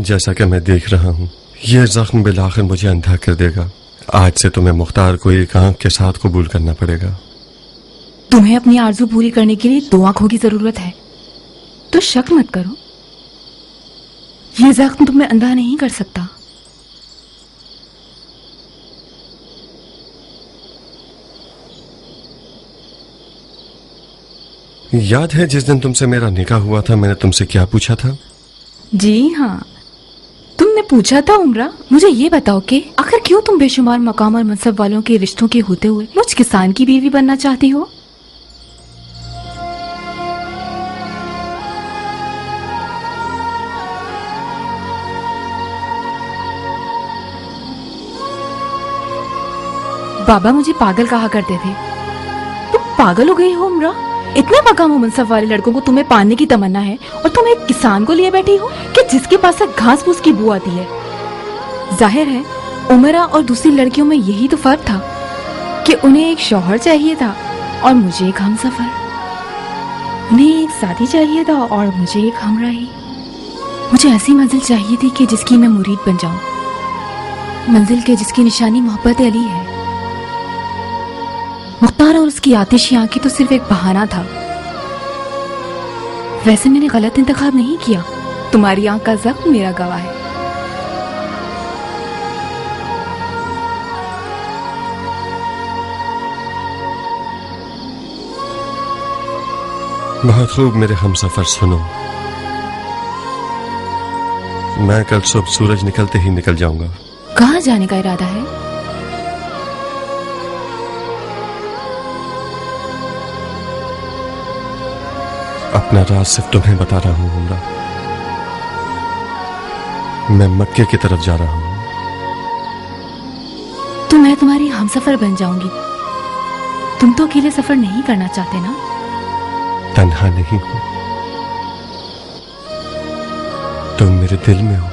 جیسا کہ میں دیکھ رہا ہوں یہ زخم بالآخر مجھے اندھا کر دے گا. آج سے تمہیں مختار کو ایک آنکھ کے ساتھ قبول کرنا پڑے گا. تمہیں اپنی آرزو پوری کرنے کے لیے 2 آنکھوں کی ضرورت ہے تو شک مت کرو. یہ زخم تمہیں اندھا نہیں کر سکتا. یاد ہے جس دن تم سے میرا نکاح ہوا تھا میں نے تم سے کیا پوچھا تھا؟ جی ہاں، تم نے پوچھا تھا عمرہ مجھے یہ بتاؤ کہ آخر کیوں تم بے شمار مقام اور منصب والوں کے رشتوں کے ہوتے ہوئے مجھ کسان کی بیوی بننا چاہتی ہو؟ بابا مجھے پاگل کہا کرتے تھے. تم پاگل ہو گئی ہو عمرہ؟ اتنے مقام و منصب والے لڑکوں کو تمہیں پانے کی تمنا ہے اور تم ایک کسان کو لیے بیٹھی ہو کہ جس کے پاس سے گھاس پھوس کی بو آتی ہے. ظاہر ہے عمرہ اور دوسری لڑکیوں میں یہی تو فرق تھا کہ انہیں ایک شوہر چاہیے تھا اور مجھے ایک ہمسفر. انہیں ایک ساتھی چاہیے تھا اور مجھے ایک ہمراہی. مجھے ایسی منزل چاہیے تھی کہ جس کی میں مرید بن جاؤں، منزل کے جس کی نشانی محبت علی ہے. مختار اور اس کی آتشی آنکھیں تو صرف ایک بہانہ تھا. ویسے میں نے غلط انتخاب نہیں کیا. تمہاری آنکھ کا زخم میرا گواہ ہے. بہت خوب میرے ہمسفر سنو، میں کل صبح سورج نکلتے ہی نکل جاؤں گا. کہاں جانے کا ارادہ ہے؟ اپنا راز صرف تمہیں بتا رہا ہوں عمرہ. میں مکے کی طرف جا رہا ہوں. تو میں تمہاری ہمسفر بن جاؤں گی. تم تو اکیلے سفر نہیں کرنا چاہتے نا؟ تنہا نہیں ہوں، تم میرے دل میں ہو.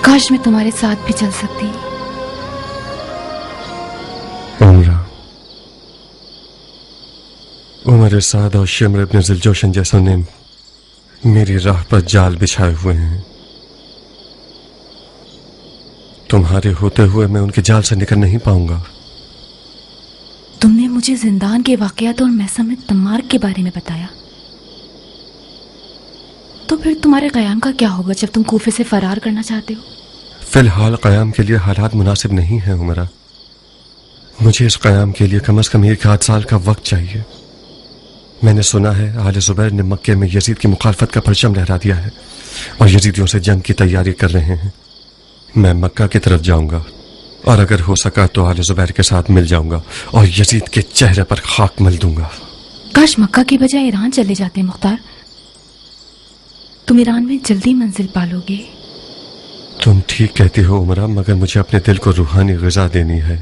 کاش میں تمہارے ساتھ بھی چل سکتی. عمرہ، عمر سعد اور شمر ابن ذوالجوشن جیسوں نے میری راہ پر جال بچھائے ہوئے ہیں. تمہارے ہوتے ہوئے میں ان کے جال سے نکل نہیں پاؤں گا. تم نے مجھے زندان کے واقعات اور محسم تمار کے بارے میں بتایا، تو پھر تمہارے قیام کا کیا ہوگا جب تم کوفے سے فرار کرنا چاہتے ہو؟ فی الحال قیام کے لیے حالات مناسب نہیں ہیں عمرہ. مجھے اس قیام کے لیے کم از کم 1 سال کا وقت چاہیے. میں نے سنا ہے آل زبیر نے مکے میں یزید کی مخالفت کا پرچم لہرا دیا ہے اور یزیدیوں سے جنگ کی تیاری کر رہے ہیں. میں مکہ کی طرف جاؤں گا اور اگر ہو سکا تو آل زبیر کے ساتھ مل جاؤں گا اور یزید کے چہرے پر خاک مل دوں گا. کاش مکہ کے بجائے ایران چلے جاتے مختار. تم ایران میں جلدی منزل پالو گے. تم ٹھیک کہتی ہو عمرہ، مگر مجھے اپنے دل کو روحانی غذا دینی ہے.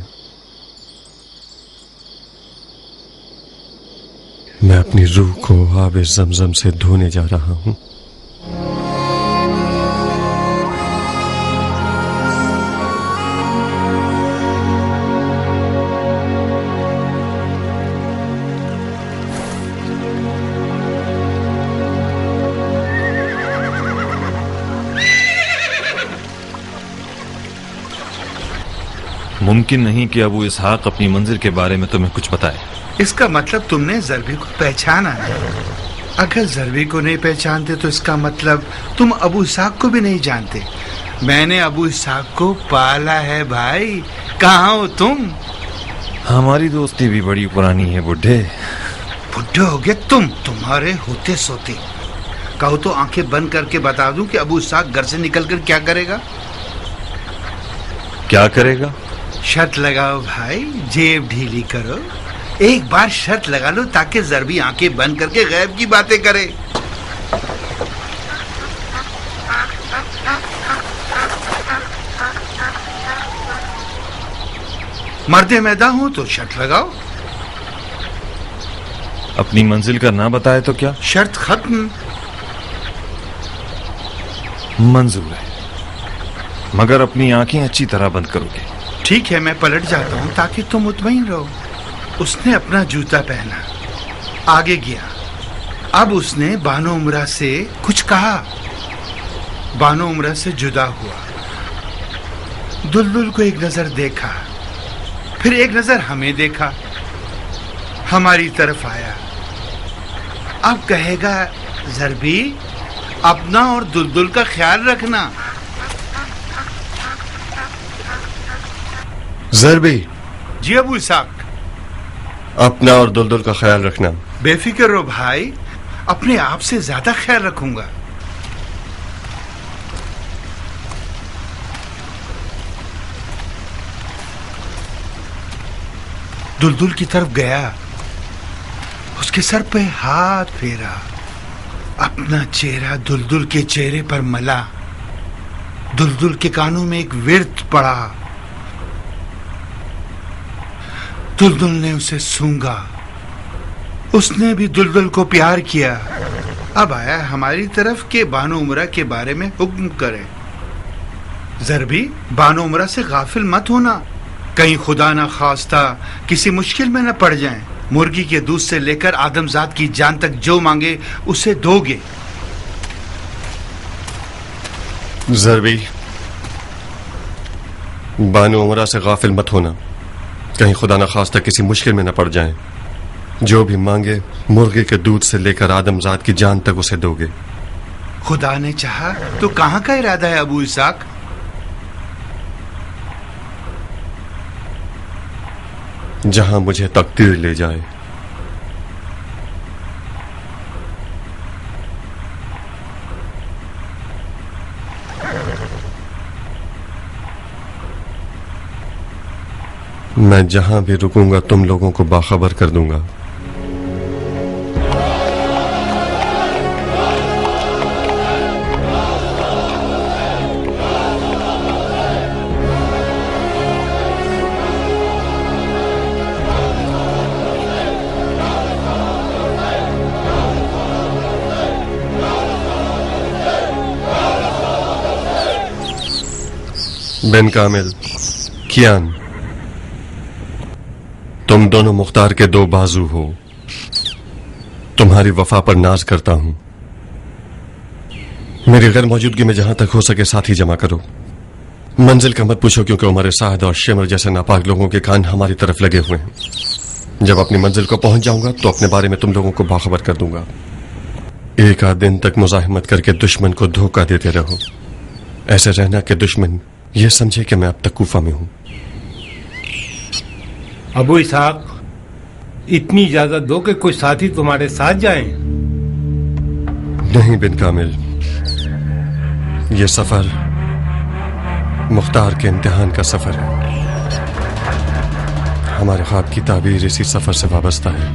میں اپنی روح کو آب زمزم سے دھونے جا رہا ہوں. ممکن نہیں کہ ابو اسحاق اپنی منزل کے بارے میں تمہیں کچھ بتائے. اس کا مطلب تم نے ضربی کو پہچانا ہے. اگر ضربی کو نہیں پہچانتے تو اس کا مطلب تم ابو اسحاق کو بھی نہیں جانتے. میں نے ابو اسحاق کو پالا ہے بھائی. کہاں ہو تم؟ ہماری دوستی بھی بڑی پرانی ہے بڈھے. بڈھے ہو گئے تمہارے ہوتے سوتے. کہو تو آنکھیں بند کر کے بتا دوں کہ ابو اسحاق گھر سے نکل کر کیا کرے گا. کیا کرے گا؟ شرط لگاؤ بھائی، جیب ڈھیلی کرو. ایک بار شرط لگا لو تاکہ ضربی آنکھیں بند کر کے غیب کی باتیں کرے. مرد میدان ہو تو شرط لگاؤ. اپنی منزل کا نہ بتائے تو کیا؟ شرط ختم. منظور ہے، مگر اپنی آنکھیں اچھی طرح بند کرو گے. ٹھیک ہے، میں پلٹ جاتا ہوں تاکہ تم مطمئن رہو. اس نے اپنا جوتا پہنا، آگے گیا. अब उसने बानो उमरा से कुछ कहा। बानो उमरा से जुदा हुआ, दुलदुल को एक नजर देखा, फिर एक नजर हमें देखा, हमारी तरफ आया। अब कहेगा ज़रबी अपना और दुलदुल का ख्याल रखना। ज़रबी, जी अबू इसाक। अपना और दुलदुल का ख्याल रखना। बेफिक्र रहो भाई, अपने आप से ज्यादा ख्याल रखूंगा। दुलदुल की तरफ गया, उसके सर पे हाथ फेरा, अपना चेहरा दुलदुल के चेहरे पर मला। दुलदुल के कानों में एक विर्त पड़ा। दुलदुल ने उसे सूंघा, उसने भी दुलदुल को प्यार किया। अब आया हमारी तरफ के बानो उमरा के बारे में हुक्म करे। ज़रबी, बानो उमरा से गाफिल मत होना, कहीं खुदा ना खास्ता किसी मुश्किल में न पड़ जाएं। मुर्गी के दूध से लेकर आदमजात की जान तक जो मांगे उसे दोगे। ज़रबी, बानो उमरा से गाफिल मत होना, कहीं खुदा न खास्ता किसी मुश्किल में न पड़ जाएं। जो भी मांगे मुर्गे के दूध से लेकर आदमजात की जान तक उसे दोगे। खुदा ने चाहा तो कहां का इरादा है अबू इसाक? जहां मुझे तकदीर ले जाए। मैं जहां भी रुकूंगा तुम लोगों को बाखबर कर दूंगा। बिन कामिल, कियान, तुम दोनों मुख्तार के दो बाजू हो। तुम्हारी वफा पर नाज करता हूं। मेरी गैर मौजूदगी में जहां तक हो सके साथी जमा करो। मंजिल का मत पूछो, क्योंकि उमर साद और शिमर जैसे नापाक लोगों के कान हमारी तरफ लगे हुए हैं। जब अपनी मंजिल को पहुंच जाऊंगा तो अपने बारे में तुम लोगों को बाखबर कर दूंगा। एक आध दिन तक मुजाहिमत करके दुश्मन को धोखा देते रहो। ऐसे रहना कि दुश्मन यह समझे कि मैं अब तक कूफा में हूं। अबू इसाक, इतनी इजाजत दो कि कोई साथी तुम्हारे साथ जाएं। नहीं बिन कामिल, यह सफर मुख्तार के इम्तिहान का सफर है। हमारे ख्वाब की ताबीर इसी सफर से वाबस्ता है।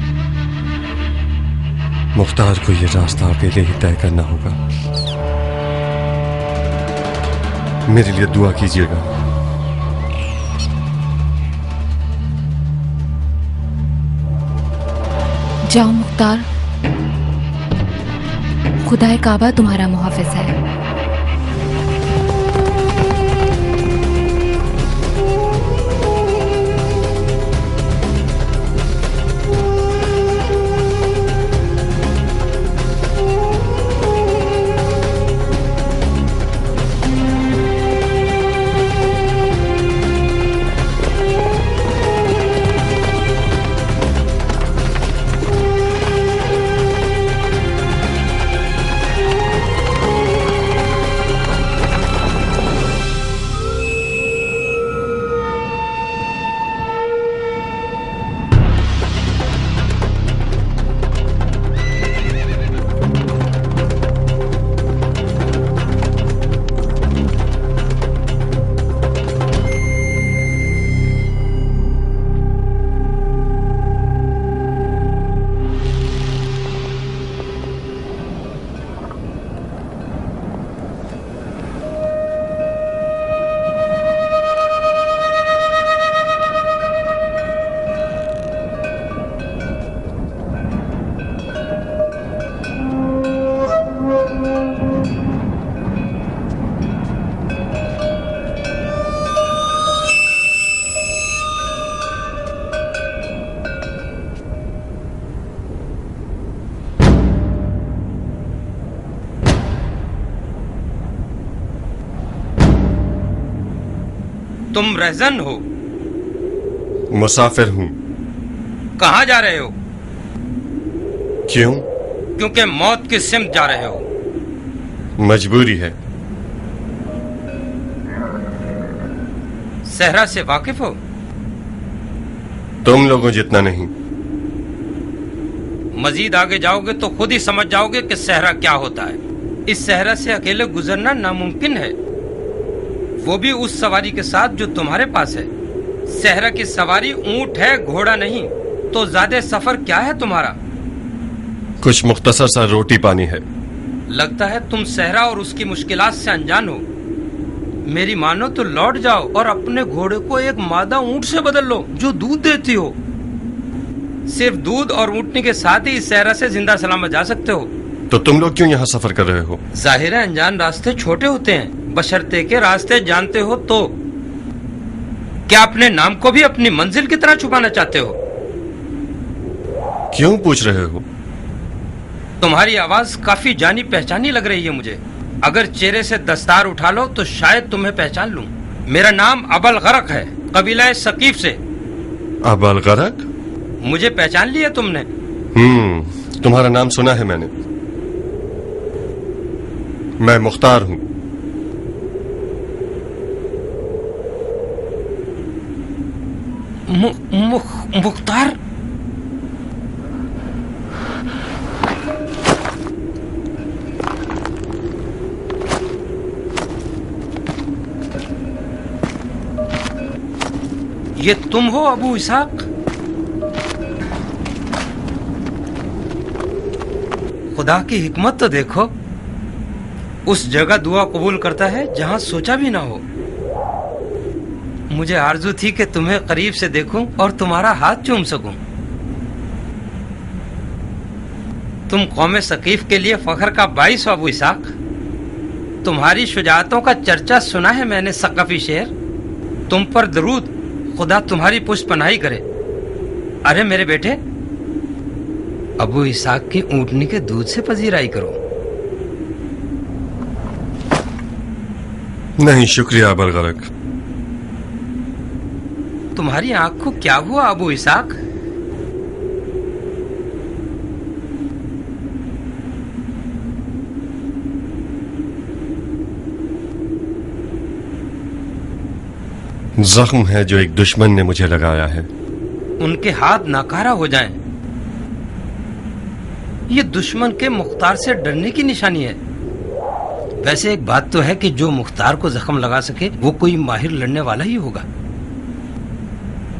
मुख्तार को यह रास्ता अकेले ही तय करना होगा। मेरे लिए दुआ कीजिएगा। जाओ मुख्तार, खुदाए काबा तुम्हारा मुहाफिज है। तुम रहजन हो? मुसाफिर हूं। कहाँ जा रहे हो? क्यों? क्योंकि मौत की सिमत जा रहे हो। मजबूरी है। सहरा से वाकिफ हो? तुम लोगों जितना नहीं। मजीद आगे जाओगे तो खुद ही समझ जाओगे कि सहरा क्या होता है। इस सहरा से अकेले गुजरना नामुमकिन है, वो भी उस सवारी के साथ जो तुम्हारे पास है। सहरा की सवारी ऊंट है, घोड़ा नहीं। तो ज्यादा सफर क्या है तुम्हारा? कुछ मुख्तसर सा रोटी पानी है। लगता है तुम सहरा और उसकी मुश्किलात से अनजान हो। मेरी मानो तो लौट जाओ और अपने घोड़े को एक मादा ऊंट से बदल लो जो दूध देती हो। सिर्फ दूध और ऊँटनी के साथ ही इस सहरा से जिंदा सलामत जा सकते हो। तो तुम लोग क्यों यहाँ सफर कर रहे हो? जाहिर है अनजान रास्ते छोटे होते हैं, बशर्ते के रास्ते जानते हो तो। क्या अपने नाम को भी अपनी मंजिल की तरह छुपाना चाहते हो? क्यों पूछ रहे हो? तुम्हारी आवाज काफी जानी पहचानी लग रही है मुझे। अगर चेहरे से दस्तार उठा लो तो शायद तुम्हें पहचान लूं। मेरा नाम अबल गरक है, कबीला सकीफ से। अबल गरक? मुझे पहचान लिया तुमने? तुम्हारा नाम सुना है मैंने। मैं मुख्तार हूं। मुख्तार? ये तुम हो अबू इसाक? खुदा की हिकमत तो देखो, उस जगह दुआ कबूल करता है जहां सोचा भी ना हो। मुझे आरजू थी कि तुम्हें करीब से देखूं और तुम्हारा हाथ चूम सकूं। तुम कौम सकीफ के लिए फख्र का बाइस हो अबू इसाक। तुम्हारी शुजाअतों का चर्चा सुना है मैंने सकफी शेर। तुम पर दरूद, खुदा तुम्हारी पुष्ट पनाही करे। अरे मेरे बेटे, अबू इसाक की ऊँटनी के दूध से पजीराई करो। नहीं शुक्रिया अबल गरक। तुम्हारी आंख को क्या हुआ अबू इसाक? जख्म है जो एक दुश्मन ने मुझे लगाया है। उनके हाथ नाकारा हो जाएं। ये दुश्मन के मुख्तार से डरने की निशानी है। वैसे एक बात तो है कि जो मुख्तार को जख्म लगा सके वो कोई माहिर लड़ने वाला ही होगा।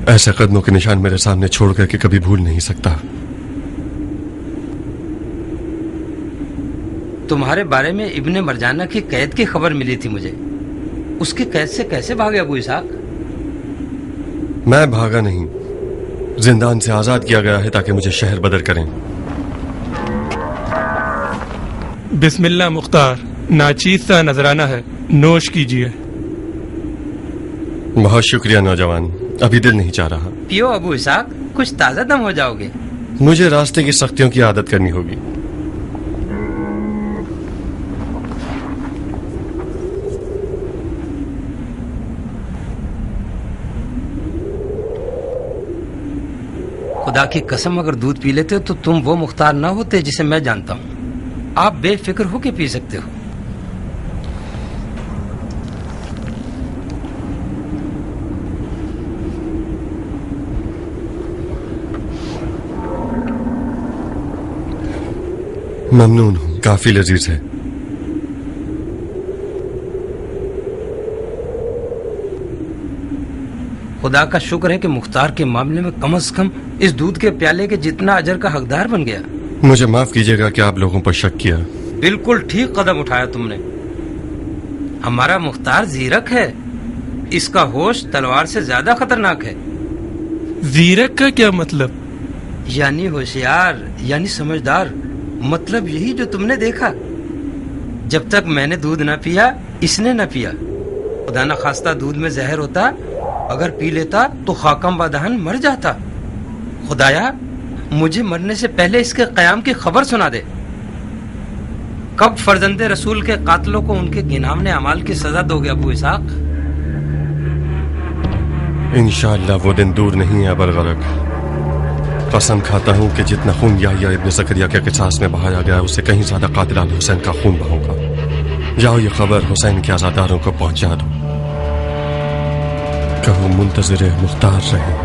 ऐसे कदमों के निशान मेरे सामने छोड़ करके कभी भूल नहीं सकता। तुम्हारे बारे में इब्ने मरजाना की कैद की खबर मिली थी मुझे। उसकी कैद से कैसे भागे अबू इसाक? मैं भागा नहीं, जिंदान से आजाद किया गया है ताकि मुझे शहर बदर करें। बिस्मिल्लाह मुख्तार, नाचीज सा नजराना है, नोश कीजिए। बहुत शुक्रिया नौजवान, अभी दिल नहीं चाह रहा। पियो अबू इसाक, कुछ ताजा दम हो जाओगे। मुझे रास्ते की सख्तियों की आदत करनी होगी। खुदा की कसम, अगर दूध पी लेते तो तुम वो मुख्तार ना होते जिसे मैं जानता हूं। आप बेफिक्र होके पी सकते हो। ममनून हूं, काफी लजीज है। खुदा का शुक्र है कि मुख्तार के मामले में कम से कम इस दूध के प्याले के जितना अजर का हकदार बन गया। मुझे माफ कीजिएगा कि आप लोगों पर शक किया। बिल्कुल ठीक कदम उठाया तुमने। हमारा मुख्तार जीरक है। इसका होश तलवार से ज्यादा खतरनाक है। जीरक का क्या मतलब? यानी होशियार, यानी समझदार। मतलब यही जो तुमने देखा। जब तक मैंने दूध न पिया, इसने न पिया। खुदा न खास्ता दूध में जहर होता, अगर पी लेता तो खाकम बदहन मर जाता। खुदाया, मुझे मरने से पहले इसके कयाम की खबर सुना दे। कब फर्जंदे रसूल के कातलों को उनके गिनामने अमाल की सजा दोगे अबू इसाक? इंशाअल्लाह वो दिन दूर नहीं है बरगरक। कसम खाता हूं कि जितना खून याह्या इब्न ज़करिया के क़िसास में बहाया गया उससे कहीं ज्यादा कातिल अल हुसैन का खून बहाऊंगा। जाओ ये खबर हुसैन के आज़ादारों को पहुंचा दो, कहो मुंतज़िर मुख्तार रहे।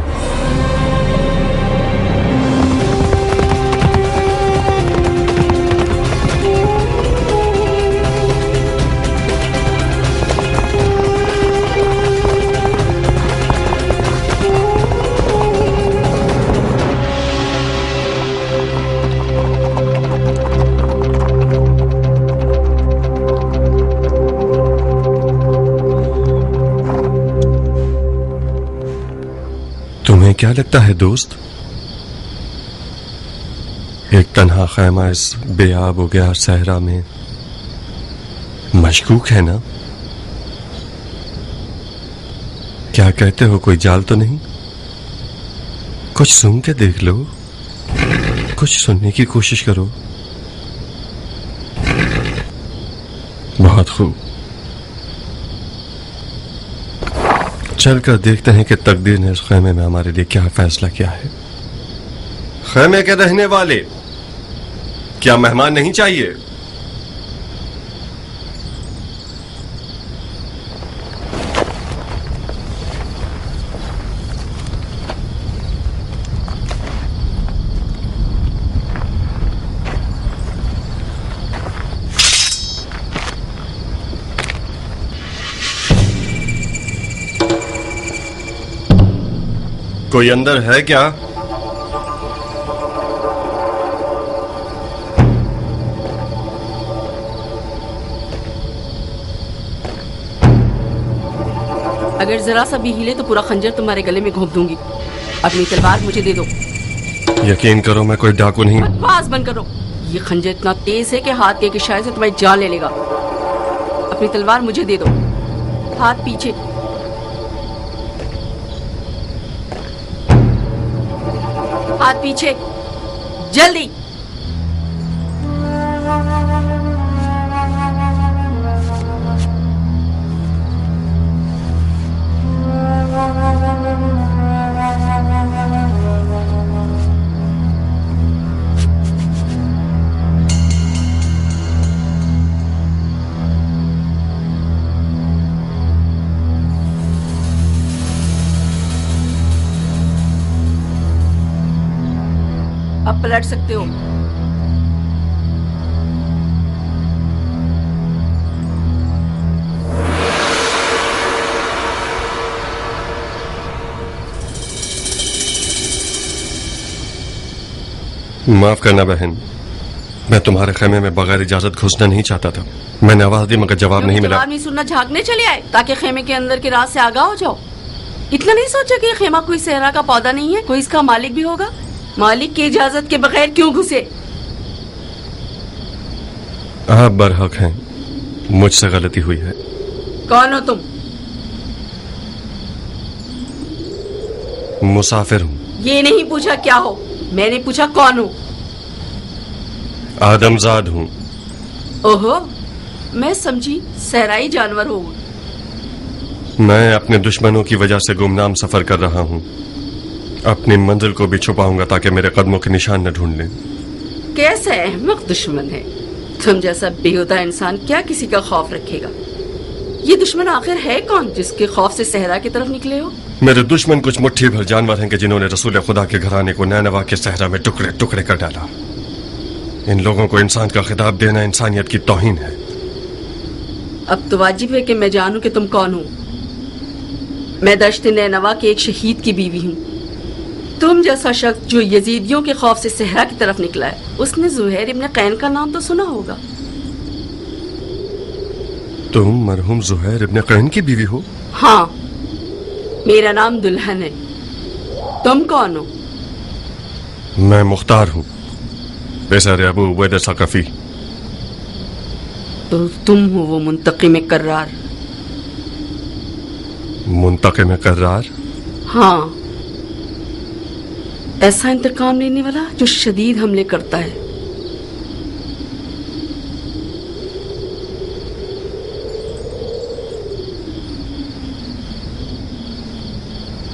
तुम्हें क्या लगता है दोस्त, एक तन्हा खैमा इस बेआब हो गया सहरा में मशकूक है ना? क्या कहते हो, कोई जाल तो नहीं? कुछ सुन के देख लो, कुछ सुनने की कोशिश करो। बहुत खूब, चल कर देखते हैं कि तकदीर ने इस खैमे में हमारे लिए क्या फैसला किया है। खैमे के रहने वाले, क्या मेहमान नहीं चाहिए? कोई अंदर है क्या? अगर जरा सा भी हिले तो पूरा खंजर तुम्हारे गले में घोंप दूंगी। अपनी तलवार मुझे दे दो। यकीन करो मैं कोई डाकू नहीं। बकवास बंद करो। ये खंजर इतना तेज है कि हाथ के इशारे से तुम्हारी जान ले लेगा। अपनी तलवार मुझे दे दो। हाथ पीछे। हाथ पीछे, जल्दी। अब पलट सकते हो। माफ करना बहन, मैं तुम्हारे खेमे में बगैर इजाजत घुसना नहीं चाहता था। मैंने आवाज दी मगर जवाब नहीं मिला। जवाब नहीं सुनना, झांकने चले आए ताकि खेमे के अंदर के राज से आगाह हो जाओ। इतना नहीं सोचा कि ये खेमा कोई सहरा का पौधा नहीं है, कोई इसका मालिक भी होगा। मालिक की इजाजत के बगैर क्यों घुसे? आप बरहक हैं, मुझसे गलती हुई है। कौन हो तुम? मुसाफिर हूं। ये नहीं पूछा क्या हो, मैंने पूछा कौन हो। आदमजाद हूं। ओहो, मैं समझी सहराई जानवर हो। मैं अपने दुश्मनों की वजह से गुमनाम सफर कर रहा हूं। अपनी मंजिल को भी छुपाऊंगा ताकि मेरे कदमों के निशान न ढूंढ लें। कैसा अहमक दुश्मन है तुम जैसा बेहुदा इंसान क्या किसी का खौफ रखेगा? ये दुश्मन आखिर है कौन जिसके खौफ से सहरा की तरफ निकले हो? मेरे दुश्मन कुछ मुट्ठी भर जानवर हैं कि जिन्होंने रसूल खुदा के घराने को नैनवा के सहरा में टुकड़े टुकड़े कर डाला। इन लोगों को इंसान का खिताब देना इंसानियत की तौहीन है। अब तो वाजिब है कि मैं जानूं कि तुम कौन हो। मैं दश्त नैनवा के एक शहीद की बीवी हूँ। तुम जैसा शख्स जो यजीदियों के खौफ से सहरा की तरफ निकला है, उसने ज़ुहैर इब्न कैन का नाम तो सुना होगा। तुम मरहूम ज़ुहैर इब्न कैन की बीवी हो? हाँ, मेरा नाम दुल्हन है। तुम कौन हो? मैं मुख्तार हूँ, पेशर अबू उबैदा सक़फ़ी। तो तुम हो वो मुंतक़िम कर्रार। मुंतक़िम कर्रार? हाँ, ऐसा इंतकाम लेने वाला जो शदीद हमले करता है।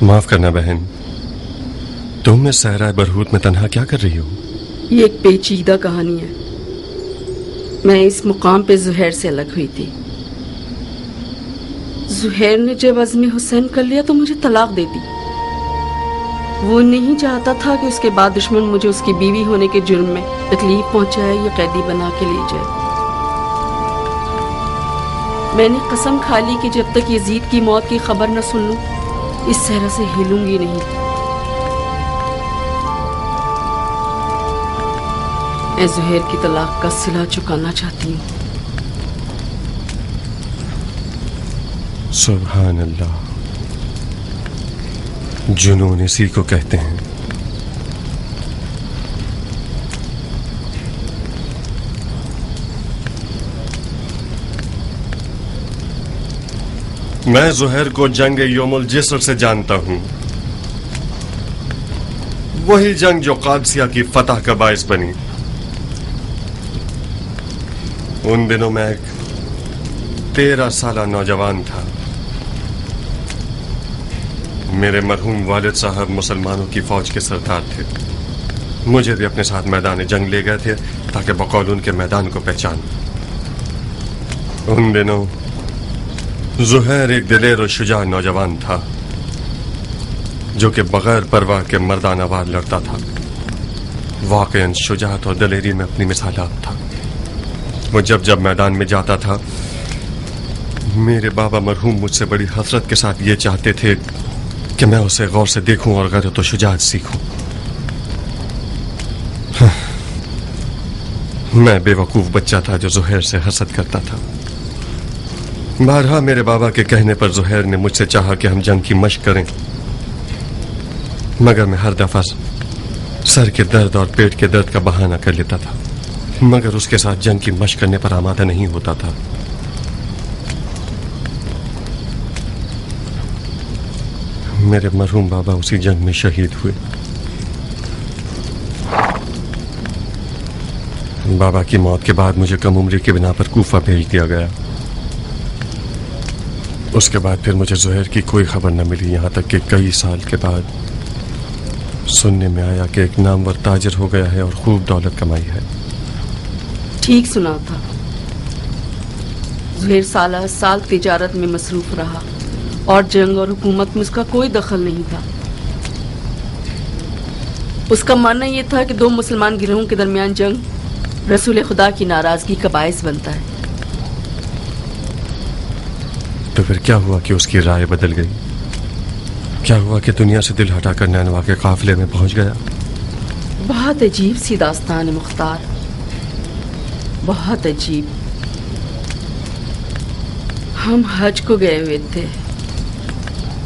माफ करना बहन, तुम इस सहरा बरहूत में तन्हा क्या कर रही हो? ये एक पेचीदा कहानी है। मैं इस मुकाम पे जुहैर से अलग हुई थी। जुहैर ने जब अज़्म हुसैन कर लिया तो मुझे तलाक दे दी। वो नहीं चाहता था कि उसके बाद दुश्मन मुझे उसकी बीवी होने के जुर्म में तकलीफ पहुंचाए या कैदी बना के ले जाए। मैंने कसम खा ली कि जब तक यजीद की मौत की खबर न सुन लूं, इस सहरा से हिलूंगी नहीं। मैं जुहैर की तलाक का सिला चुकाना चाहती हूँ। सुभान अल्लाह, जुनून इसी को कहते हैं। मैं जुहैर को जंग यौमुल जिस्र से जानता हूं, वही जंग जो कादसिया की फतह का बायस बनी। उन दिनों मैं एक 13 साला नौजवान था। मेरे मरहूम वालिद साहब मुसलमानों की फौज के सरदार थे। मुझे भी अपने साथ मैदान जंग ले गए थे ताकि बकौल उनके मैदान को पहचान। उन दिनों जुहैर एक दिलेर और शुजा नौजवान था जो कि बगैर परवाह के मर्दाना वार लड़ता था। वाकईन शुजाअत और दिलेरी में अपनी मिसालात था। वो जब जब मैदान में जाता था, मेरे बाबा मरहूम मुझसे बड़ी हसरत के साथ ये चाहते थे कि मैं उसे गौर से देखूं और गैरत और शुजाअत सीखूं। मैं बेवकूफ बच्चा था जो जुहैर से हसद करता था। बारहा मेरे बाबा के कहने पर जुहैर ने मुझसे चाहा कि हम जंग की मशक करें, मगर मैं हर दफा सर के दर्द और पेट के दर्द का बहाना कर लेता था, मगर उसके साथ जंग की मशक करने पर आमादा नहीं होता था। मेरे मरहूम बाबा उसी जंग में शहीद हुए। बाबा की मौत के बाद मुझे कम उम्री की बिना पर कूफा भेज दिया गया। उसके बाद फिर मुझे जुहैर की कोई खबर न मिली, यहाँ तक कि कई साल के बाद सुनने में आया कि एक नामवर ताजिर हो गया है और खूब दौलत कमाई है। ठीक सुना था। जुहैर साल साल तिजारत में मसरूफ रहा और जंग और हुकूमत में उसका कोई दखल नहीं था। उसका मानना यह था कि दो मुसलमान गिरोहों के दरमियान जंग रसूल खुदा की नाराजगी का बायस बनता है। तो फिर क्या हुआ कि उसकी राय बदल गई? क्या हुआ कि दुनिया से दिल हटाकर नैनवा के काफिले में पहुंच गया? बहुत अजीब सी दास्तान है मुख्तार, बहुत अजीब। हम हज को गए हुए थे।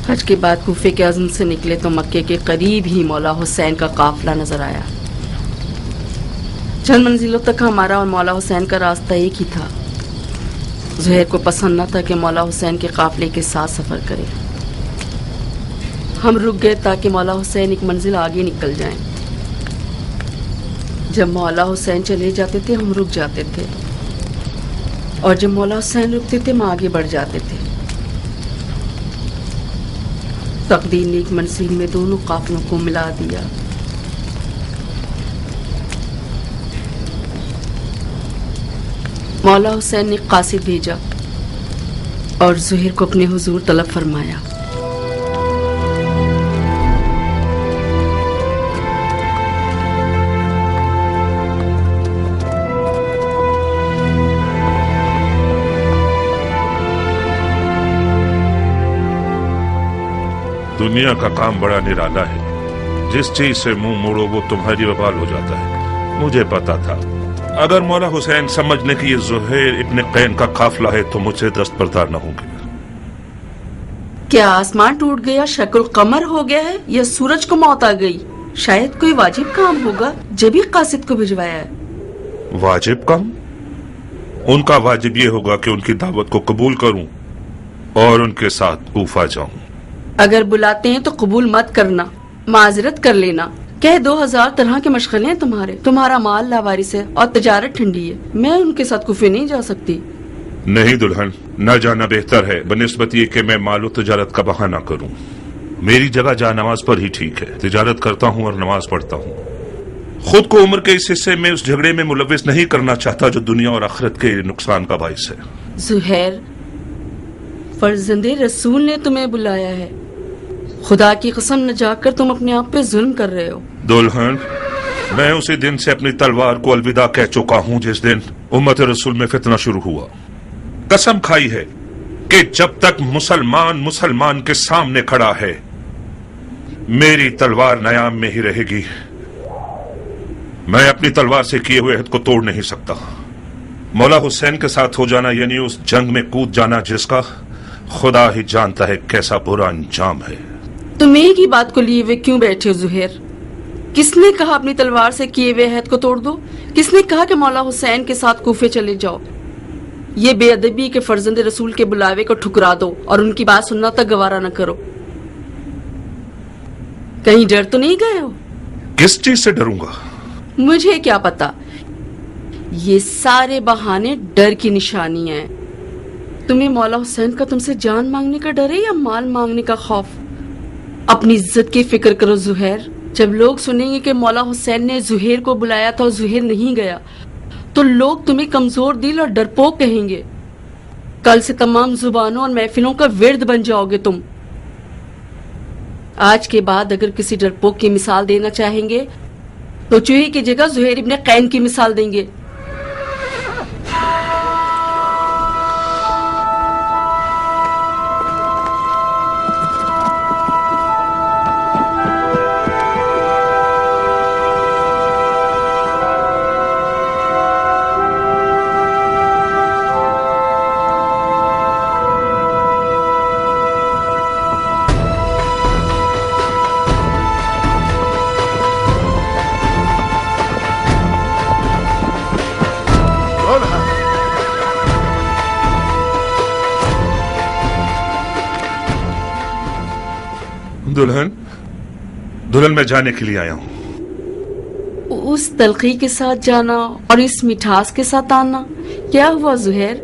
हज के बाद कूफे के अज़्म से निकले तो मक्के के करीब ही मौला हुसैन का काफिला नजर आया। चंद मंजिलों तक हमारा और मौला हुसैन का रास्ता एक ही था। जुहैर को पसंद न था कि मौला हुसैन के काफिले के साथ सफर करे। हम रुक गए ताकि मौला हुसैन एक मंजिल आगे निकल जाएं। जब मौला हुसैन चले जाते थे हम रुक जाते थे, और जब मौला हुसैन रुकते थे हम आगे बढ़ जाते थे। तकदीर ने एक मंजिल में दोनों काफिलों को मिला दिया। मौला हुसैन ने कासिद भेजा और जुहैर को अपने हुजूर तलब फरमाया। दुनिया का काम बड़ा निराला है। जिस चीज से मुंह मोड़ो वो तुम्हारी वबाल हो जाता है। मुझे पता था अगर मौला हुसैन समझ ले कि ये जुहैर इब्न कैन का काफिला है तो मुझसे दस्तबरदार न होंगे। क्या आसमान टूट गया, शक्ल कमर हो गया है, या सूरज को मौत आ गई? शायद कोई वाजिब काम होगा जब ही कासिद को भिजवाया है। वाजिब काम? उनका वाजिब ये होगा कि उनकी दावत को कबूल करूं और उनके साथ कूफा जाऊं। अगर बुलाते हैं तो कबूल मत करना, माजरत कर लेना। कह 2000 तरह के मशगले हैं तुम्हारा माल लावारिस है और तजारत ठंडी है। मैं उनके साथ कुफे नहीं जा सकती। नहीं दुल्हन, न जाना बेहतर है बनिस्बत ये कि मैं मालो तजारत का बहाना करूं। मेरी जगह जा नमाज पर ही ठीक है। तिजारत करता हूँ और नमाज पढ़ता हूँ। खुद को उम्र के इस हिस्से में उस झगड़े में मुलविस नहीं करना चाहता जो दुनिया और आखिरत के नुकसान का बाइस है। जुहैर, फर्जंदे रसूल ने तुम्हें बुलाया है। खुदा की कसम न जाकर तुम अपने आप पे जुल्म कर रहे हो। दुल्हन, मैं उसी दिन से अपनी तलवार को अलविदा कह चुका हूँ जिस दिन उम्मत रसूल में फितना शुरू हुआ। कसम खाई है कि जब तक मुसलमान मुसलमान के सामने खड़ा है मेरी तलवार नयाम में ही रहेगी। मैं अपनी तलवार से किए हुए अहद को तोड़ नहीं सकता। मौला हुसैन के साथ हो जाना यानी उस जंग में कूद जाना जिसका खुदा ही जानता है कैसा बुरा अंजाम है। तुम एक ही बात को लिए हुए क्यों बैठे हो जुहैर? किसने कहा अपनी तलवार से किए हुए अहद को तोड़ दो? किसने कहा कि मौला हुसैन के साथ कूफे चले जाओ? ये बेअदबी के फर्जंदे रसूल के बुलावे को ठुकरा दो और उनकी बात सुनना तक गवारा न करो। कहीं डर तो नहीं गए हो? किस चीज से डरूंगा? मुझे क्या पता। ये सारे बहाने डर की निशानी है। तुम्हें मौला हुसैन का तुमसे जान मांगने का डर है या माल मांगने का खौफ? अपनी इज्जत की फिक्र करो जुहैर। जब लोग सुनेंगे कि मौला हुसैन ने जुहैर को बुलाया था और जुहैर नहीं गया तो लोग तुम्हें कमजोर दिल और डरपोक कहेंगे। कल से तमाम जुबानों और महफिलों का विर्द बन जाओगे तुम। आज के बाद अगर किसी डरपोक की मिसाल देना चाहेंगे तो चूहे की जगह जुहैर इब्ने कैन की मिसाल देंगे। दुल्हन मैं जाने के लिए आया हूँ। उस तलखी के साथ जाना और इस मिठास के साथ आना, क्या हुआ जुहैर?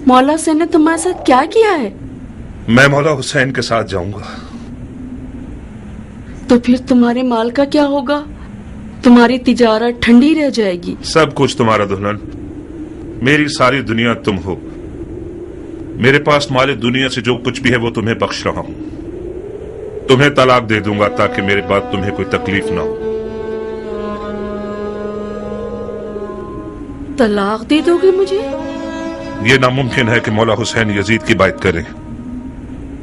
मौला हुसैन ने तुम्हारे साथ क्या किया है? मैं मौला हुसैन के साथ जाऊंगा। तो फिर तुम्हारे माल का क्या होगा? तुम्हारी तिजारत ठंडी रह जाएगी। सब कुछ तुम्हारा दुल्हन। मेरी सारी दुनिया तुम हो। मेरे पास माले दुनिया से जो कुछ भी है वो तुम्हें बख्श रहा हूं। तुम्हें तलाक दे दूंगा ताकि मेरे बाद तुम्हें कोई तकलीफ ना हो। तलाक दे दोगे मुझे? ये नामुमकिन है कि मौला हुसैन यजीद की बात करें।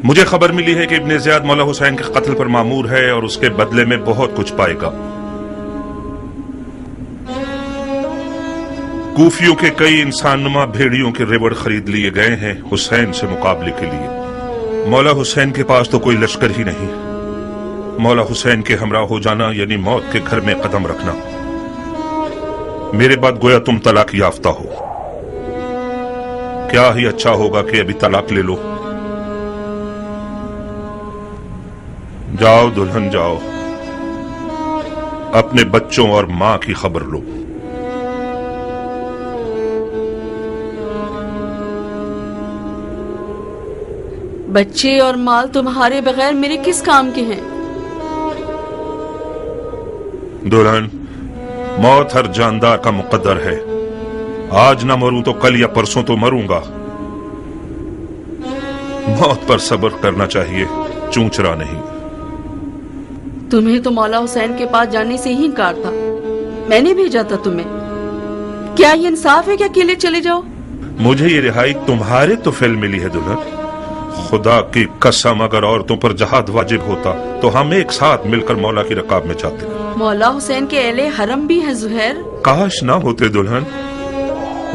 मुझे खबर मिली है कि इब्ने ज़ियाद मौला हुसैन के कत्ल पर मामूर है और उसके बदले में बहुत कुछ पाएगा। कूफियों के कई इंसानुमा भेड़ियों के रेवड़ खरीद लिए गए हैं हुसैन से मुकाबले के लिए। मौला हुसैन के पास तो कोई लश्कर ही नहीं। मौला हुसैन के हमरा हो जाना यानी मौत के घर में कदम रखना। मेरे बाद गोया तुम तलाक याफ्ता हो। क्या ही अच्छा होगा कि अभी तलाक ले लो। जाओ दुल्हन जाओ, अपने बच्चों और मां की खबर लो। बच्चे और माल तुम्हारे बगैर मेरे किस काम के हैं? दुल्हन, मौत हर जानदार का मुकद्दर है। आज ना मरूं तो कल या परसों तो मरूंगा। मौत पर सब्र करना चाहिए, चूंचरा नहीं। तुम्हें तो मौला हुसैन के पास जाने से ही इनकार था। मैंने भेजा था तुम्हें। क्या ये इंसाफ है कि अकेले चले जाओ? मुझे ये रिहाई तुम्हारे तो फेल मिली है दुल्हन। खुदा की कसम अगर औरतों पर जहाद वाजिब होता तो हम एक साथ मिलकर मौला की रकाब में जाते। मौला हुसैन के अहले हरम भी हैं जुहैर। काश ना होते दुल्हन।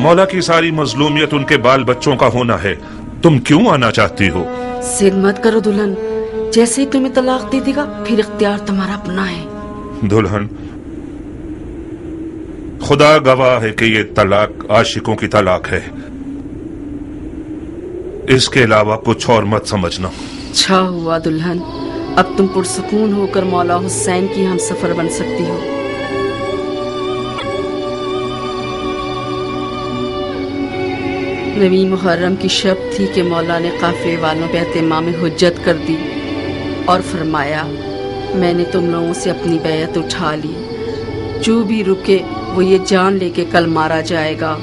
मौला की सारी मजलूमियत उनके बाल बच्चों का होना है। तुम क्यों आना चाहती हो? जिद मत करो दुल्हन। जैसे ही तुम्हें तलाक दे देगा फिर इख्तियार तुम्हारा अपना है। दुल्हन, खुदा गवाह है कि ये तलाक आशिकों की तलाक है। इसके अलावा कुछ और मत समझना। अच्छा हुआ दुल्हन, अब तुम पुरसुकून होकर मौला हुसैन की हम सफर बन सकती हो। नवी मुहर्रम की शब थी कि मौला ने काफिले वालों पे एहतिमाम हुज्जत कर दी اور فرمایا میں نے تم لوگوں سے اپنی بیعت اٹھا لی، جو بھی رکے وہ یہ جان لے کہ کل مارا جائے گا۔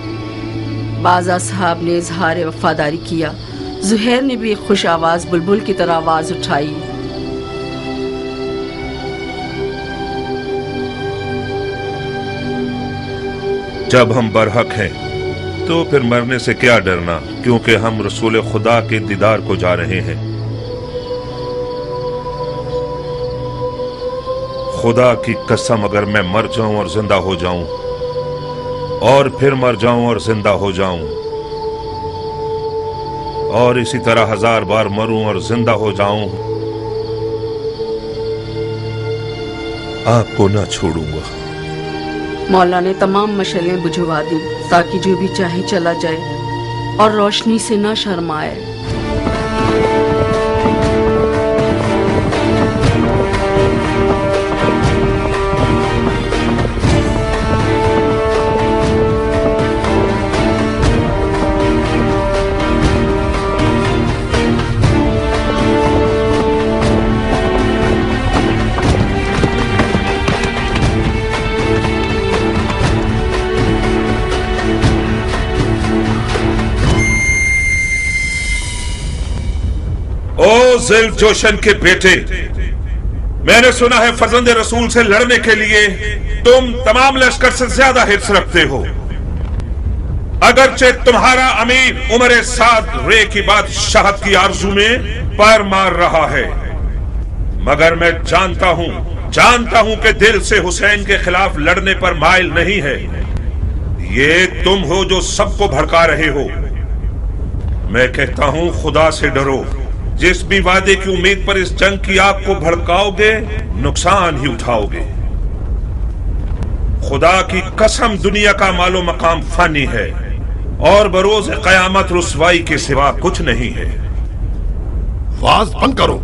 بعض اصحاب نے اظہار وفاداری کیا، زہیر نے بھی خوش آواز بلبل کی طرح آواز اٹھائی۔ جب ہم برحق ہیں تو پھر مرنے سے کیا ڈرنا، کیونکہ ہم رسول خدا کے دیدار کو جا رہے ہیں۔ خدا کی قسم اگر میں مر جاؤں اور زندہ ہو جاؤں اور پھر مر جاؤں اور زندہ ہو جاؤں اور اسی طرح 1000 بار مروں اور زندہ ہو جاؤں، آپ کو نہ چھوڑوں گا۔ مولا نے تمام مشعلیں بجھوا دی تاکہ جو بھی چاہے چلا جائے اور روشنی سے نہ شرمائے۔ او ذل جوشن کے بیٹے، میں نے سنا ہے فرزند رسول سے لڑنے کے لیے تم تمام لشکر سے زیادہ حرص رکھتے ہو، اگرچہ تمہارا امیر عمر سعد رے کی بادشاہت کی آرزو میں پیر مار رہا ہے، مگر میں جانتا ہوں کہ دل سے حسین کے خلاف لڑنے پر مائل نہیں ہے۔ یہ تم ہو جو سب کو بھڑکا رہے ہو۔ میں کہتا ہوں خدا سے ڈرو، جس بھی وعدے کی امید پر اس جنگ کی آگ کو بھڑکاؤ گے نقصان ہی اٹھاؤ گے۔ خدا کی قسم دنیا کا مال و مقام فانی ہے اور بروز قیامت رسوائی کے سوا کچھ نہیں ہے۔ واز بند کرو،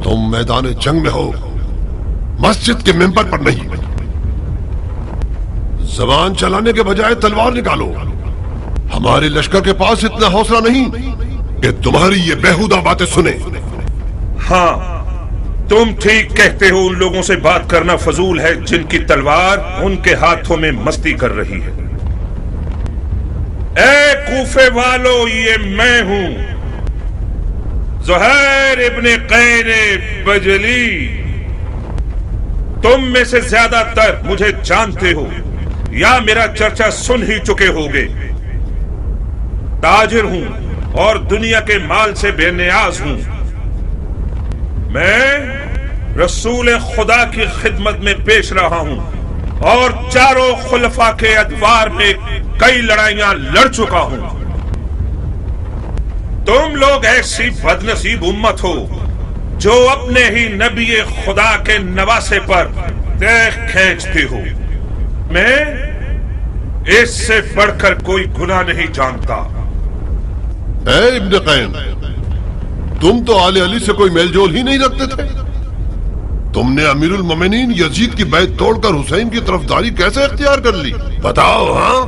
تم میدان جنگ میں ہو، مسجد کے ممبر پر نہیں۔ زبان چلانے کے بجائے تلوار نکالو۔ ہمارے لشکر کے پاس اتنا حوصلہ نہیں کہ تمہاری یہ بیہودہ باتیں سنے۔ ہاں تم ٹھیک کہتے ہو، ان لوگوں سے بات کرنا فضول ہے جن کی تلوار ان کے ہاتھوں میں مستی کر رہی ہے۔ اے کوفے والو، یہ میں ہوں زہیر ابن قین بجلی۔ تم میں سے زیادہ تر مجھے جانتے ہو یا میرا چرچا سن ہی چکے ہوگے۔ تاجر ہوں اور دنیا کے مال سے بے نیاز ہوں۔ میں رسول خدا کی خدمت میں پیش رہا ہوں اور چاروں خلفاء کے ادوار میں کئی لڑائیاں لڑ چکا ہوں۔ تم لوگ ایسی بدنصیب امت ہو جو اپنے ہی نبی خدا کے نواسے پر دیکھ کھینچتے ہو۔ میں اس سے بڑھ کر کوئی گناہ نہیں جانتا۔ اے ابن قین، تم تو آل علی سے کوئی میل جول ہی نہیں رکھتے تھے۔ تم نے امیر المومنین یزید کی بیعت توڑ کر حسین کی طرفداری کیسے اختیار کر لی؟ بتاؤ۔ ہاں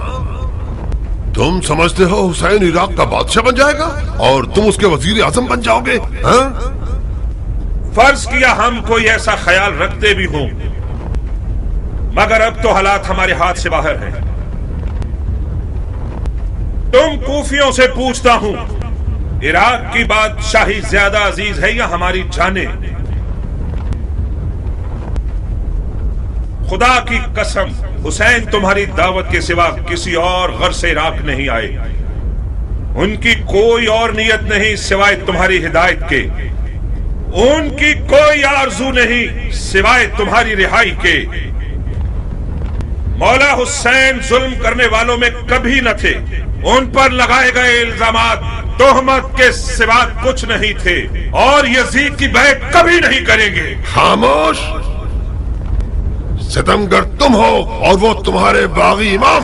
تم سمجھتے ہو حسین عراق کا بادشاہ بن جائے گا اور تم اس کے وزیر اعظم بن جاؤ گے؟ ہاں فرض کیا ہم کوئی ایسا خیال رکھتے بھی ہوں، مگر اب تو حالات ہمارے ہاتھ سے باہر ہیں۔ تم کوفیوں سے پوچھتا ہوں، عراق کی بادشاہی زیادہ عزیز ہے یا ہماری جانیں؟ خدا کی قسم حسین تمہاری دعوت کے سوا کسی اور غرض سے عراق نہیں آئے۔ ان کی کوئی اور نیت نہیں سوائے تمہاری ہدایت کے، ان کی کوئی آرزو نہیں سوائے تمہاری رہائی کے۔ مولا حسین ظلم کرنے والوں میں کبھی نہ تھے، ان پر لگائے گئے الزامات تہمت کے سوا کچھ نہیں تھے، اور یزید کی بیعت کبھی نہیں کریں گے۔ خاموش، ستمگر تم ہو اور وہ تمہارے باغی امام۔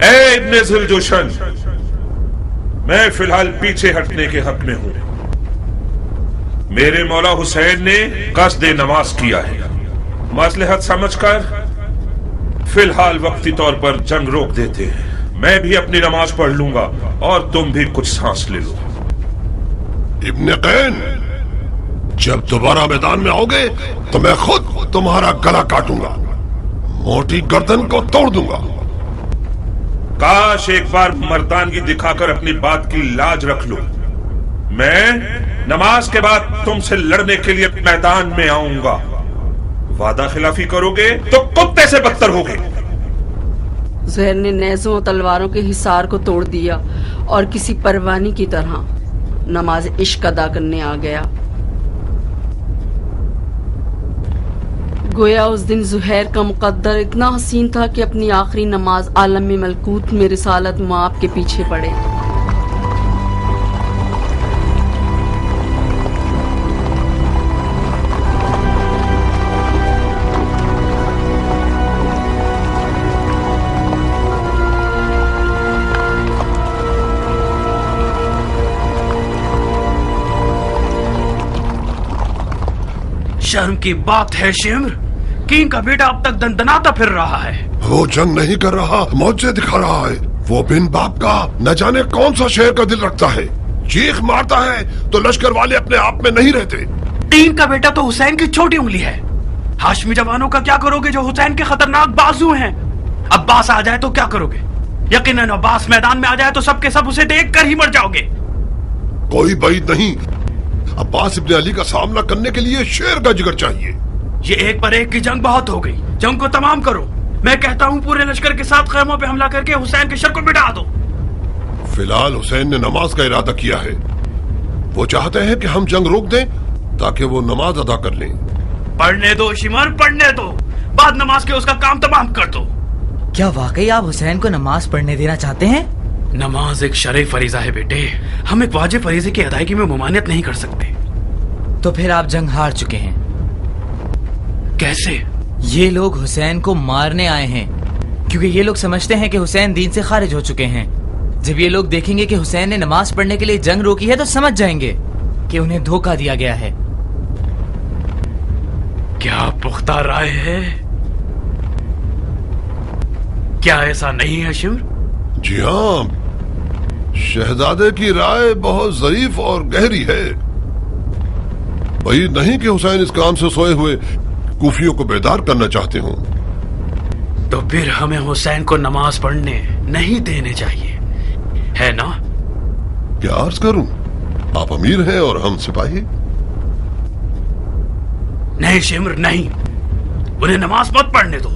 اے ابن ذوالجوشن، میں فی الحال پیچھے ہٹنے کے حق میں ہوں۔ میرے مولا حسین نے قصد نماز کیا ہے، مصلحت سمجھ کر فی الحال وقتی طور پر جنگ روک دیتے ہیں۔ میں بھی اپنی نماز پڑھ لوں گا اور تم بھی کچھ سانس لے لو۔ ابن قین، جب دوبارہ میدان میں آؤ گے تو میں خود تمہارا گلا کاٹوں گا، موٹی گردن کو توڑ دوں گا۔ کاش ایک بار مردانگی دکھا کر اپنی بات کی لاج رکھ لو۔ میں نماز کے بعد تم سے لڑنے کے لیے میدان میں آؤں گا۔ وعدہ خلافی کرو گے تو کتے سے بدتر ہوگے۔ زہر نے نیزوں اور تلواروں کے حصار کو توڑ دیا اور کسی پروانی کی طرح نماز عشق ادا کرنے آ گیا۔ گویا اس دن زہیر کا مقدر اتنا حسین تھا کہ اپنی آخری نماز عالم ملکوت میں رسالت مآب کے پیچھے پڑے۔ شرم کی بات ہے شمر، کین کا بیٹا اب تک دندناتا پھر رہا ہے۔ وہ جنگ نہیں کر رہا، معجزے دکھا رہا ہے۔ وہ بن باپ کا نہ جانے کون سا شہر کا دل رکھتا ہے، چیخ مارتا ہے تو لشکر والے اپنے آپ میں نہیں رہتے۔ تین کا بیٹا تو حسین کی چھوٹی انگلی ہے۔ ہاشمی جوانوں کا کیا کرو گے جو حسین کے خطرناک بازو ہیں؟ عباس آ جائے تو کیا کرو گے؟ یقیناً عباس میدان میں آ جائے تو سب کے سب اسے دیکھ کر ہی مر جاؤ گے۔ کوئی بعید نہیں، عباس ابن علی کا سامنا کرنے کے لیے شیر کا جگر چاہیے۔ یہ ایک پر ایک کی جنگ بہت ہو گئی، جنگ کو تمام کرو۔ میں کہتا ہوں پورے لشکر کے ساتھ خیموں پہ حملہ کر کے حسین کے شر کو مٹا دو۔ فی الحال حسین نے نماز کا ارادہ کیا ہے، وہ چاہتے ہیں کہ ہم جنگ روک دیں تاکہ وہ نماز ادا کر لیں۔ پڑھنے دو شمر، پڑھنے دو، بعد نماز کے اس کا کام تمام کر دو۔ کیا واقعی آپ حسین کو نماز پڑھنے دینا چاہتے ہیں؟ نماز ایک شرعی فریضہ ہے بیٹے، ہم ایک واجب فریضے کی ادائیگی میں ممانعت نہیں کر سکتے۔ تو پھر آپ جنگ ہار چکے ہیں۔ کیسے؟ یہ لوگ حسین کو مارنے آئے ہیں کیونکہ یہ لوگ سمجھتے ہیں کہ حسین دین سے خارج ہو چکے ہیں۔ جب یہ لوگ دیکھیں گے کہ حسین نے نماز پڑھنے کے لیے جنگ روکی ہے تو سمجھ جائیں گے کہ انہیں دھوکہ دیا گیا ہے۔ کیا پختہ رائے ہے؟ کیا ایسا نہیں ہے شمر؟ جی ہاں، شہزادے کی رائے بہت ظریف اور گہری ہے۔ بعید نہیں کہ حسین اس کام سے سوئے ہوئے کوفیوں کو بیدار کرنا چاہتے ہوں۔ تو پھر ہمیں حسین کو نماز پڑھنے نہیں دینے چاہیے، ہے نا؟ کیا عرض کروں، آپ امیر ہیں اور ہم سپاہی۔ نہیں شمر نہیں، انہیں نماز مت پڑھنے دو۔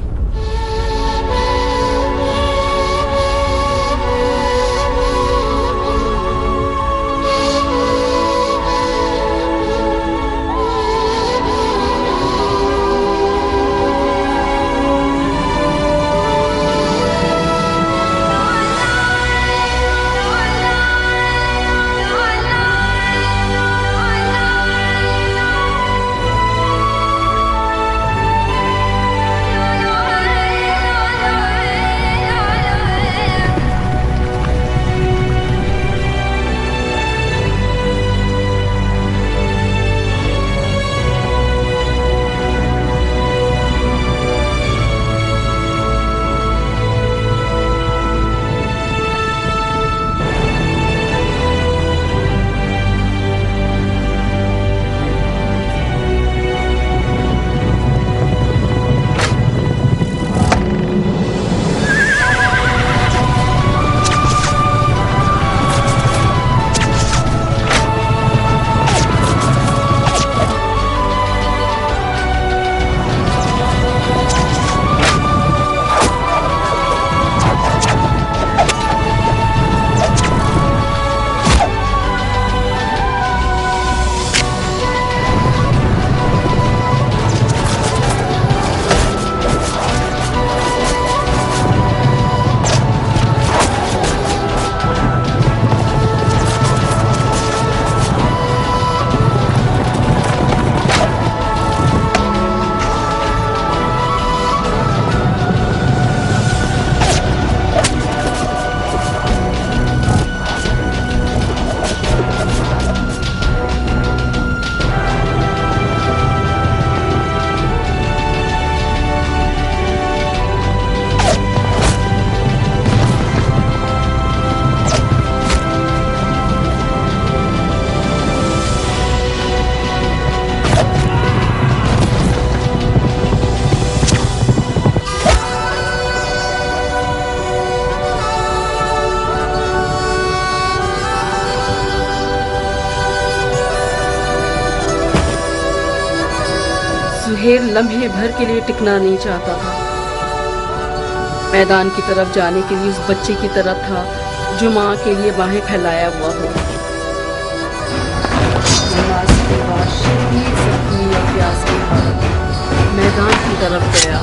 زہیر لمحے بھر کے لیے ٹکنا نہیں چاہتا تھا. میدان کی طرف جانے کے لیے اس بچے کی طرح تھا جو ماں کے لیے باہیں پھیلایا ہوا ہو. نماز کے بعد شدید زخمی اور پیاس کے بعد میدان کی طرف گیا.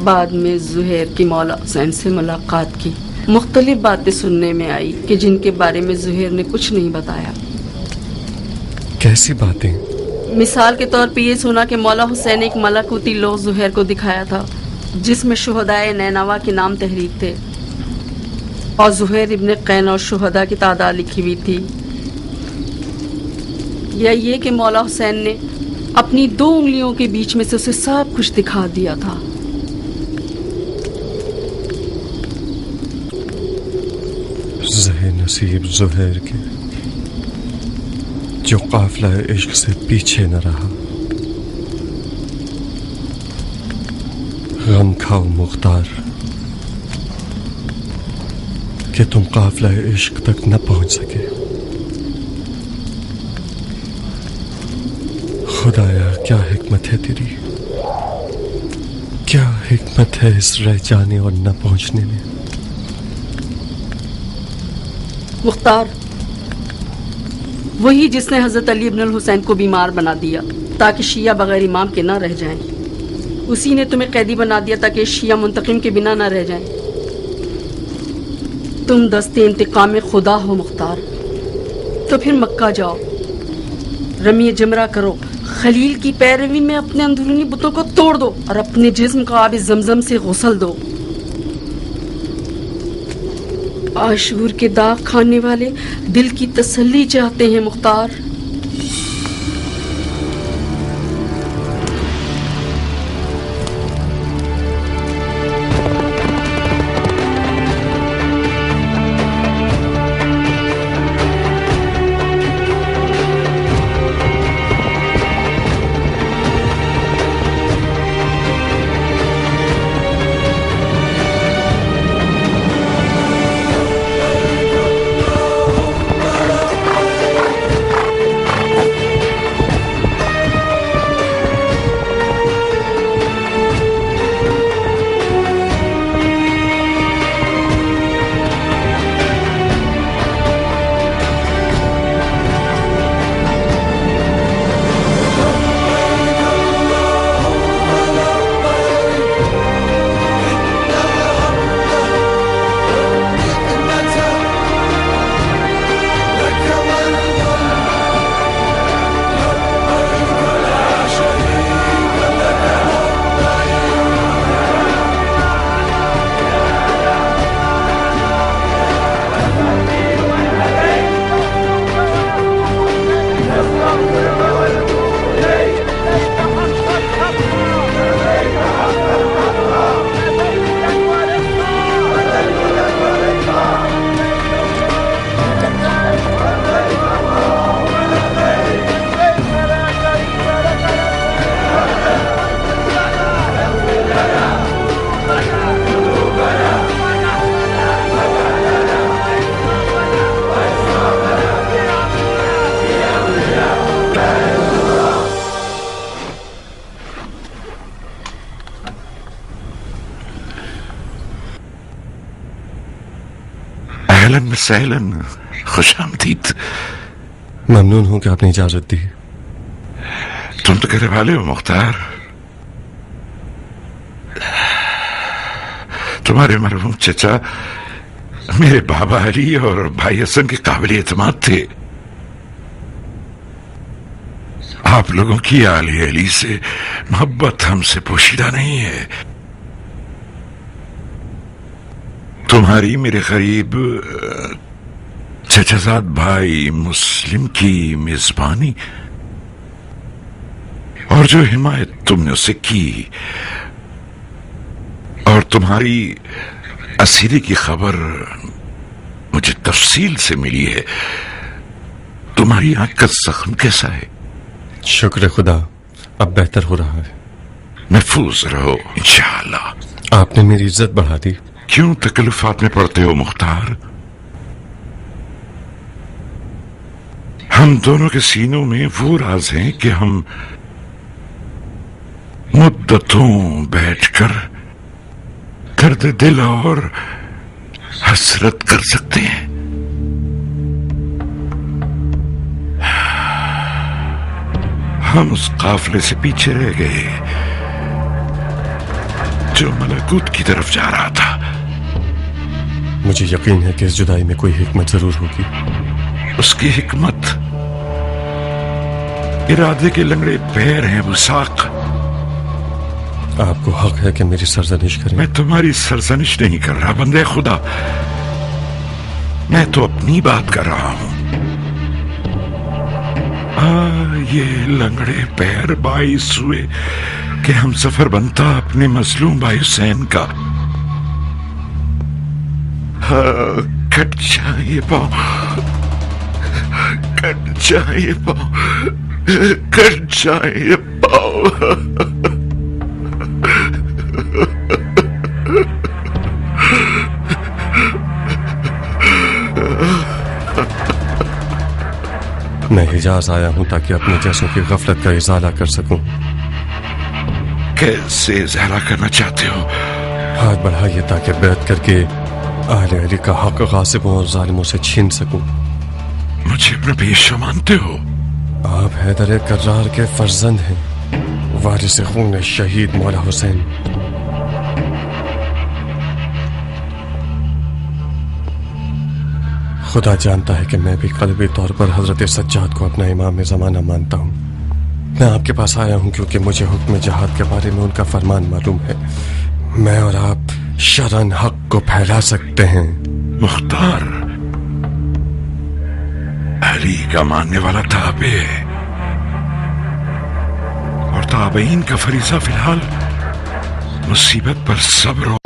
بعد میں زہیر کی مولا حسین سے ملاقات کی. مختلف باتیں سننے میں آئی کہ جن کے بارے میں زہیر نے کچھ نہیں بتایا. کیسی باتیں؟ مثال کے طور پہ یہ سنا کہ مولا حسین ایک ملکوتی لوح زہیر کو دکھایا تھا جس میں شہدائے نینوا کے نام تحریک تھے اور زہیر ابن قین اور شہداء کی تعداد لکھی ہوئی تھی. یا یہ کہ مولا حسین نے اپنی 2 انگلیوں کے بیچ میں سے اسے سب کچھ دکھا دیا تھا. زہر نصیب زہیر کے جو قافلہ عشق سے پیچھے نہ رہا. غم کھاؤ مختار کہ تم قافلہ عشق تک نہ پہنچ سکے. خدایا کیا حکمت ہے تیری، کیا حکمت ہے اس رہ جانے اور نہ پہنچنے میں. مختار وہی جس نے حضرت علی ابن الحسین کو بیمار بنا دیا تاکہ شیعہ بغیر امام کے نہ رہ جائیں، اسی نے تمہیں قیدی بنا دیا تاکہ شیعہ منتقم کے بنا نہ رہ جائیں. تم دست انتقام خدا ہو مختار. تو پھر مکہ جاؤ، رمی جمرہ کرو، خلیل کی پیروی میں اپنے اندرونی بتوں کو توڑ دو اور اپنے جسم کو آب زمزم سے غسل دو. عاشور کے داغ کھانے والے دل کی تسلی چاہتے ہیں مختار. अहलन सहलन, खुश आमदीद। ममनून हूं कि आपने इजाजत दी। तुम तो घर वाले हो मुख्तार। तुम्हारे मरहूम चचा मेरे बाबा अली और भाई हसन के काबिल एतमाद थे। आप लोगों की आले अली से मोहब्बत हमसे पोशीदा नहीं है। तुम्हारी मेरे करीब चचाजाद भाई मुस्लिम की मेजबानी और जो हिमायत तुमने उसे की और तुम्हारी असीरी की खबर मुझे तफसील से मिली है। तुम्हारी आंख का जख्म कैसा है? शुक्र खुदा, अब बेहतर हो रहा है। महफूज रहो इंशाअल्लाह। आपने मेरी इज्जत बढ़ा दी। क्यों तकल्लुफात में पड़ते हो मुख्तार? हम दोनों के सीनों में वो राज हैं कि हम मुद्दतों बैठकर दर्द दिल और हसरत कर सकते हैं। हम उस काफले से पीछे रह गए जो मलकूत की तरफ जा रहा था। मुझे यकीन है कि इस जुदाई में कोई हिकमत जरूर होगी। उसकी हिकमत इरादे के लंगड़े पैर हैं वसाक। आपको हक है कि मेरी सरजनिश करें। मैं तुम्हारी सरजनिश नहीं कर रहा बंदे खुदा, मैं तो अपनी बात कर रहा हूं। ये लंगड़े पैर बाइस हुए कि हम सफर बनता अपने मजलूम भाई हुसैन का। कट जाए पाँव, कट जाए पाँव, कट जाए पाँव। मैं हिजाज आया हूं ताकि अपने जैसों की गफलत का इजाला कर सकूं। कैसे इजाला करना चाहते हो? हाथ बढ़ाइए ताकि बैत करके आले अली का हक गासिबों और जालिमों से छीन सकूं। मुझे अपना पेशा मानते हो? आप हैदर कर्रार के फर्जंद हैं, वारिस खून शहीद मौला हुसैन। खुदा जानता है कि मैं भी कल्बी तौर पर हजरत सज्जाद को अपना इमाम ज़माना मानता हूँ। मैं आपके पास आया हूँ क्योंकि मुझे हुक्म जहाद के बारे में उनका फरमान मालूम है। मैं और आप शरन हक को फैला सकते हैं। मुख्तार अली का मानने वाला ताबे है और ताबईन का फरीजा फिलहाल मुसीबत पर सब्र